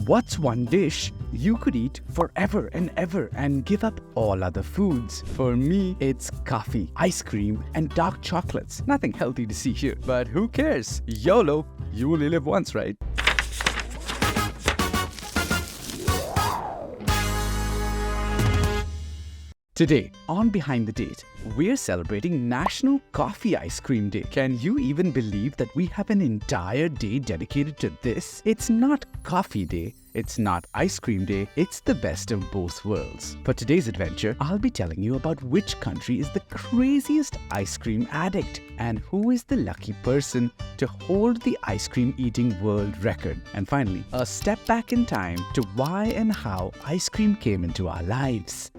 What's one dish you could eat forever and ever and give up all other foods? For me, it's coffee, ice cream, and dark chocolates. Nothing healthy to see here, but who cares? YOLO, you only live once, right? Today, on Behind the Date, we're celebrating National Coffee Ice Cream Day. Can you even believe that we have an entire day dedicated to this? It's not Coffee Day, it's not Ice Cream Day, it's the best of both worlds. For today's adventure, I'll be telling you about which country is the craziest ice cream addict and who is the lucky person to hold the ice cream eating world record. And finally, a step back in time to why and how ice cream came into our lives.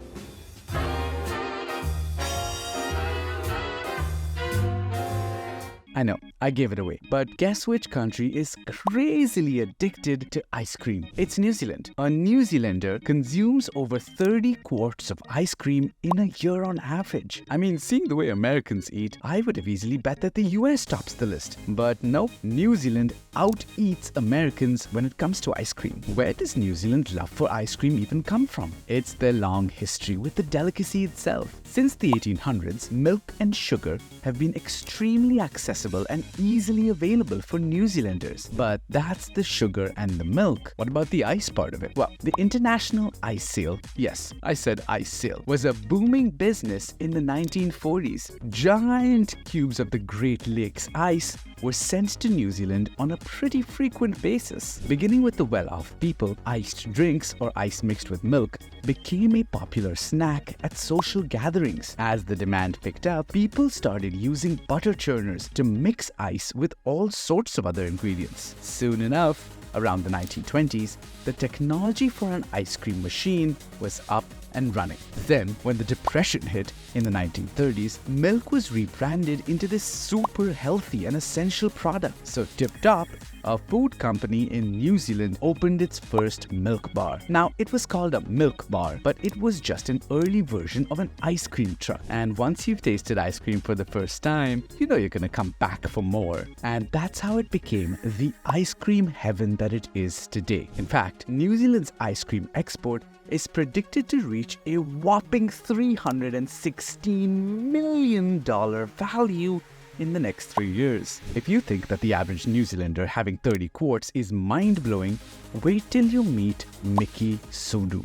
I know, I gave it away. But guess which country is crazily addicted to ice cream? It's New Zealand. A New Zealander consumes over 30 quarts of ice cream in a year on average. I mean, seeing the way Americans eat, I would have easily bet that the US tops the list. But nope, New Zealand out-eats Americans when it comes to ice cream. Where does New Zealand's love for ice cream even come from? It's their long history with the delicacy itself. Since the 1800s, milk and sugar have been extremely accessible and easily available for New Zealanders. But that's the sugar and the milk. What about the ice part of it? Well, the International Ice Sale, yes, I said ice sale, was a booming business in the 1940s. Giant cubes of the Great Lakes ice were sent to New Zealand on a pretty frequent basis. Beginning with the well-off people, iced drinks or ice mixed with milk became a popular snack at social gatherings. As the demand picked up, people started using butter churners to mix ice with all sorts of other ingredients. Soon enough, around the 1920s, the technology for an ice cream machine was up and running. Then, when the Depression hit in the 1930s, milk was rebranded into this super healthy and essential product. So Tip Top, a food company in New Zealand, opened its first milk bar. Now, it was called a milk bar, but it was just an early version of an ice cream truck. And once you've tasted ice cream for the first time, you know you're gonna come back for more. And that's how it became the ice cream heaven that it is today. In fact, New Zealand's ice cream export is predicted to reach a whopping $316 million value in the next 3 years. If you think that the average New Zealander having 30 quarts is mind-blowing, wait till you meet Miki Sudo.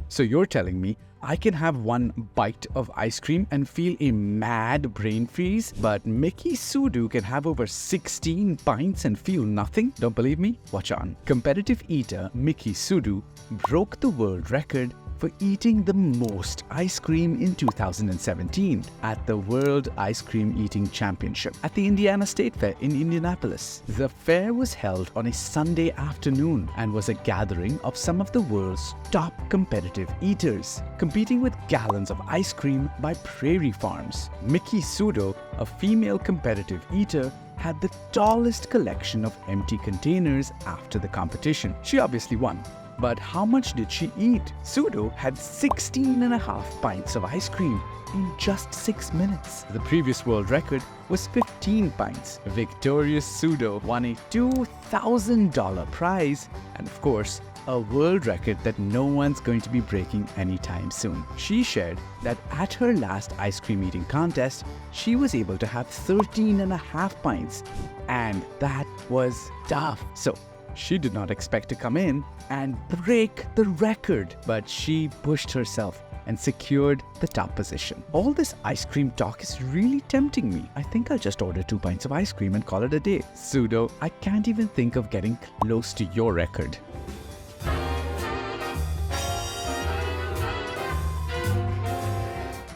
So you're telling me I can have one bite of ice cream and feel a mad brain freeze, but Miki Sudo can have over 16 pints and feel nothing? Don't believe me? Watch on. Competitive eater Miki Sudo broke the world record for eating the most ice cream in 2017 at the World Ice Cream Eating Championship at the Indiana State Fair in Indianapolis. The fair was held on a Sunday afternoon and was a gathering of some of the world's top competitive eaters, competing with gallons of ice cream by prairie farms. Miki Sudo, a female competitive eater, had the tallest collection of empty containers after the competition. She obviously won. But how much did she eat? Sudo had 16.5 pints of ice cream in just 6 minutes. The previous world record was 15 pints. Victorious Sudo won a $2,000 prize and, of course, a world record that no one's going to be breaking anytime soon. She shared that at her last ice cream eating contest, she was able to have 13.5 pints, and that was tough. So she did not expect to come in and break the record, but she pushed herself and secured the top position. All this ice cream talk is really tempting me. I think I'll just order 2 pints of ice cream and call it a day. Sudo, I can't even think of getting close to your record.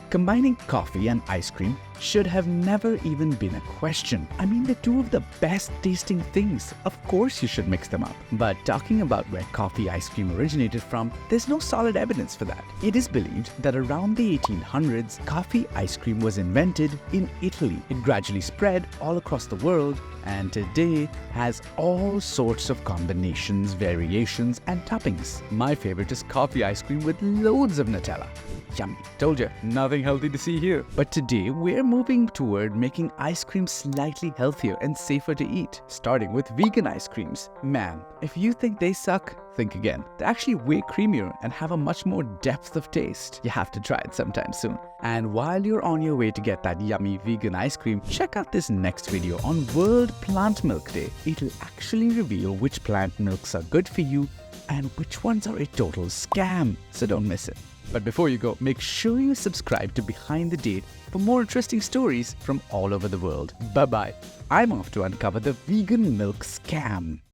Combining coffee and ice cream should have never even been a question. I mean, they're two of the best tasting things. Of course you should mix them up. But talking about where coffee ice cream originated from, there's no solid evidence for that. It is believed that around the 1800s, coffee ice cream was invented in Italy. It gradually spread all across the world and today has all sorts of combinations, variations, and toppings. My favorite is coffee ice cream with loads of Nutella. Yummy. Told you, nothing healthy to see here. But today, we're moving toward making ice cream slightly healthier and safer to eat, starting with vegan ice creams. Man, if you think they suck, think again. They're actually way creamier and have a much more depth of taste. You have to try it sometime soon. And while you're on your way to get that yummy vegan ice cream, check out this next video on World Plant Milk Day. It'll actually reveal which plant milks are good for you and which ones are a total scam, so don't miss it. But before you go, make sure you subscribe to Behind the Date for more interesting stories from all over the world. Bye-bye. I'm off to uncover the vegan milk scam.